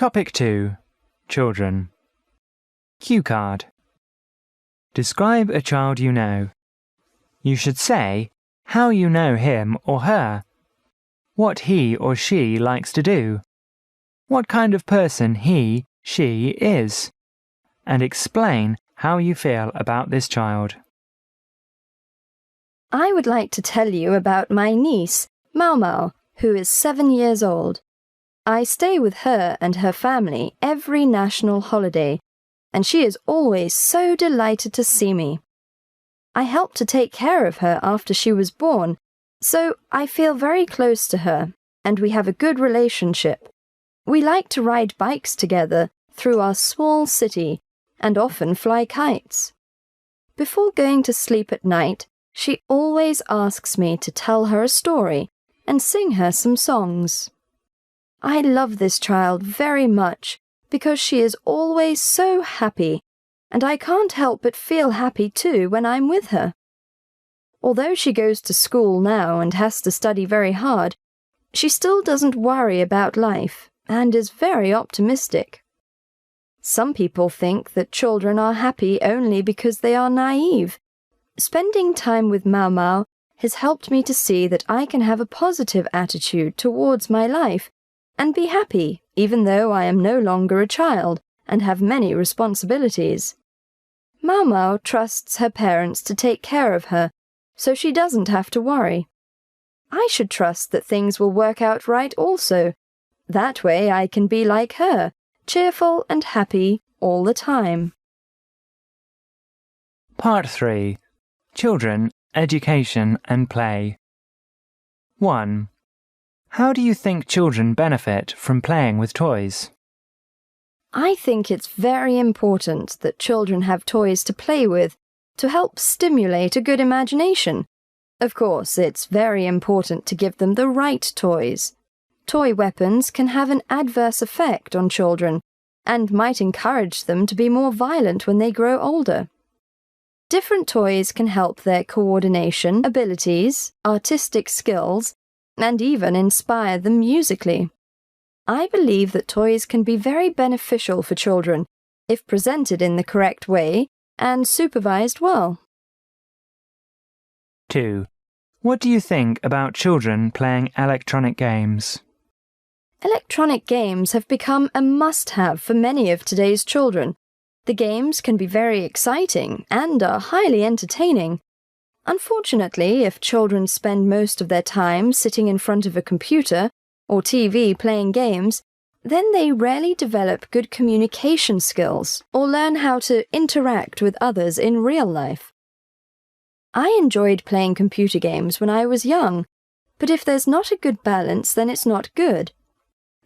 Topic 2. Children. Cue card. Describe a child you know. You should say how you know him or her, what he or she likes to do, what kind of person he, she is, and explain how you feel about this child. I would like to tell you about my niece, Mau Mau, who is 7 years old. I stay with her and her family every national holiday, and she is always so delighted to see me. I helped to take care of her after she was born, so I feel very close to her, and we have a good relationship. We like to ride bikes together through our small city and often fly kites. Before going to sleep at night, she always asks me to tell her a story and sing her some songs. I love this child very much because she is always so happy, and I can't help but feel happy too when I'm with her. Although she goes to school now and has to study very hard, she still doesn't worry about life and is very optimistic. Some people think that children are happy only because they are naive. Spending time with Mau Mau has helped me to see that I can have a positive attitude towards my life and be happy even though I am no longer a child and have many responsibilities. Mau Mau trusts her parents to take care of her, so she doesn't have to worry. I should trust that things will work out right also. That way I can be like her, cheerful and happy all the time. Part 3. Children, Education and Play. 1. How do you think children benefit from playing with toys? I think it's very important that children have toys to play with to help stimulate a good imagination. Of course, it's very important to give them the right toys. Toy weapons can have an adverse effect on children and might encourage them to be more violent when they grow older. Different toys can help their coordination, abilities, artistic skills, and even inspire them musically. I believe that toys can be very beneficial for children if presented in the correct way and supervised well. 2. What do you think about children playing electronic games? Electronic games have become a must-have for many of today's children. The games can be very exciting and are highly entertaining. Unfortunately, if children spend most of their time sitting in front of a computer or TV playing games, then they rarely develop good communication skills or learn how to interact with others in real life. I enjoyed playing computer games when I was young, but if there's not a good balance, then it's not good.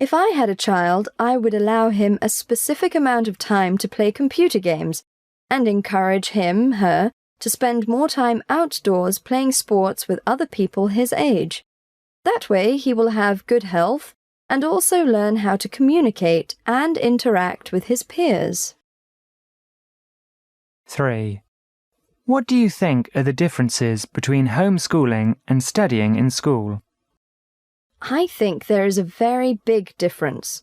If I had a child, I would allow him a specific amount of time to play computer games and encourage him, her, to spend more time outdoors playing sports with other people his age. That way he will have good health and also learn how to communicate and interact with his peers. 3. What do you think are the differences between homeschooling and studying in school? I think there is a very big difference.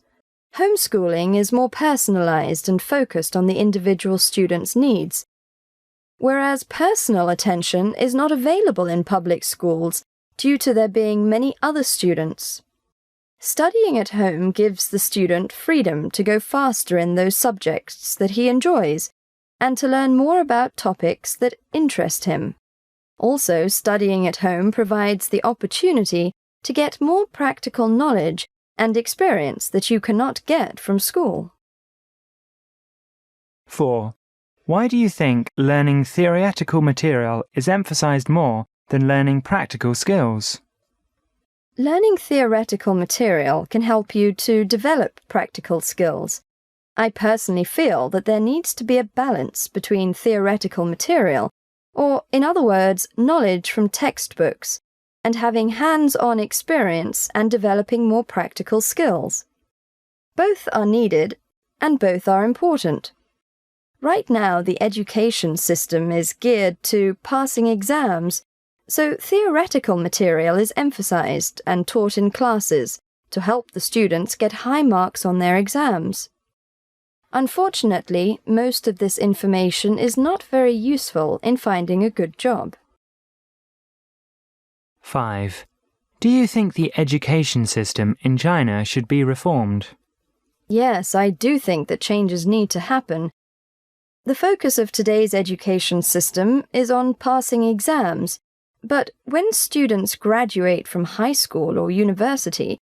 Homeschooling is more personalized and focused on the individual student's needs, whereas personal attention is not available in public schools due to there being many other students. Studying at home gives the student freedom to go faster in those subjects that he enjoys and to learn more about topics that interest him. Also, studying at home provides the opportunity to get more practical knowledge and experience that you cannot get from school. 4. Why do you think learning theoretical material is emphasized more than learning practical skills? Learning theoretical material can help you to develop practical skills. I personally feel that there needs to be a balance between theoretical material, or in other words, knowledge from textbooks, and having hands-on experience and developing more practical skills. Both are needed, and both are important. Right now, the education system is geared to passing exams, so theoretical material is emphasized and taught in classes to help the students get high marks on their exams. Unfortunately, most of this information is not very useful in finding a good job. 5. Do you think the education system in China should be reformed? Yes, I do think that changes need to happen. The focus of today's education system is on passing exams, but when students graduate from high school or university,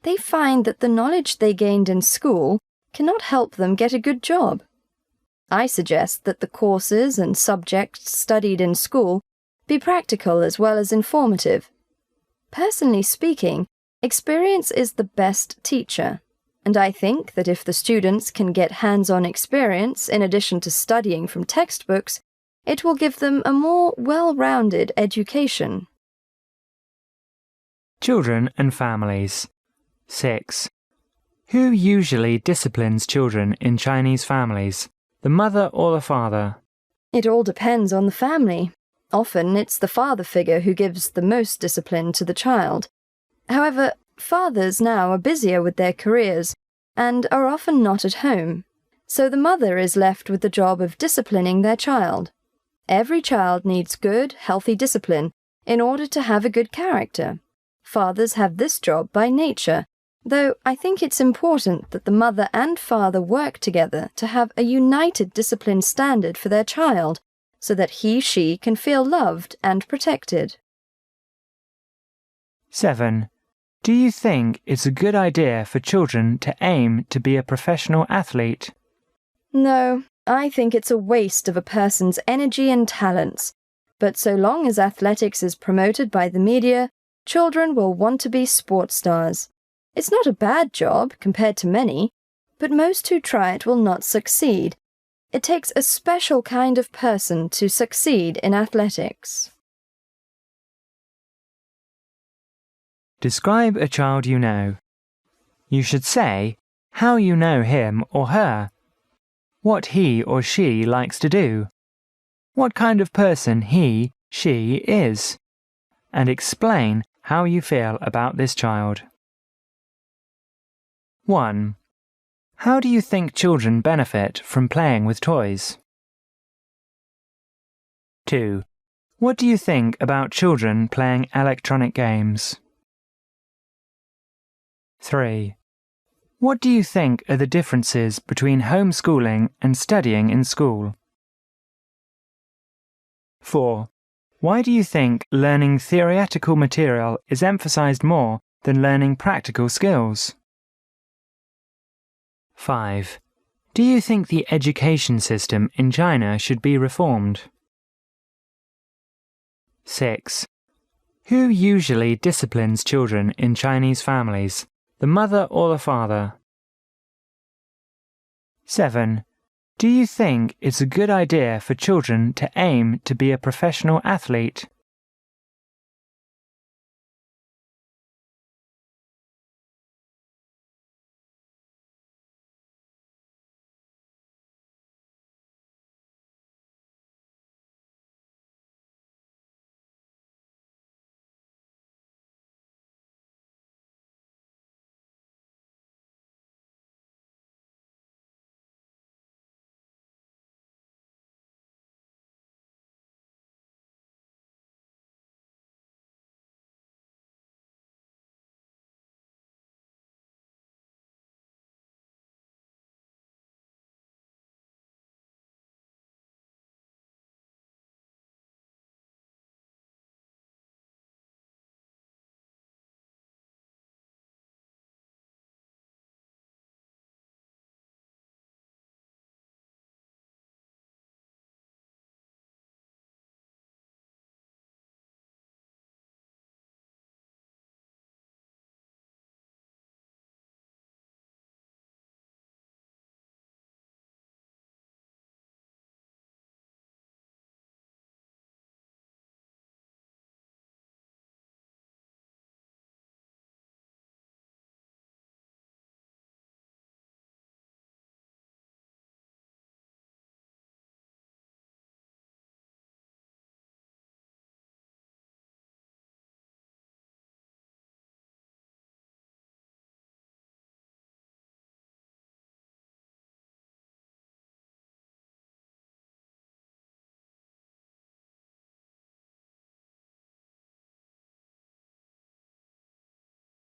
they find that the knowledge they gained in school cannot help them get a good job. I suggest that the courses and subjects studied in school be practical as well as informative. Personally speaking, experience is the best teacher, and I think that if the students can get hands-on experience in addition to studying from textbooks, it will give them a more well-rounded education. Children and families. 6. Who usually disciplines children in Chinese families, the mother or the father? It all depends on the family. Often it's the father figure who gives the most discipline to the child. However, fathers now are busier with their careers and are often not at home, so the mother is left with the job of disciplining their child. Every child needs good, healthy discipline in order to have a good character. Fathers have this job by nature, though I think it's important that the mother and father work together to have a united discipline standard for their child, so that she can feel loved and protected. 7. Do you think it's a good idea for children to aim to be a professional athlete? No, I think it's a waste of a person's energy and talents. But so long as athletics is promoted by the media, children will want to be sports stars. It's not a bad job compared to many, but most who try it will not succeed. It takes a special kind of person to succeed in athletics. Describe a child you know. You should say how you know him or her, what he or she likes to do, what kind of person she is, and explain how you feel about this child. 1. How do you think children benefit from playing with toys? 2. What do you think about children playing electronic games? 3. What do you think are the differences between homeschooling and studying in school? 4. Why do you think learning theoretical material is emphasized more than learning practical skills? 5. Do you think the education system in China should be reformed? 6. Who usually disciplines children in Chinese families, the mother or the father? 7. Do you think it's a good idea for children to aim to be a professional athlete?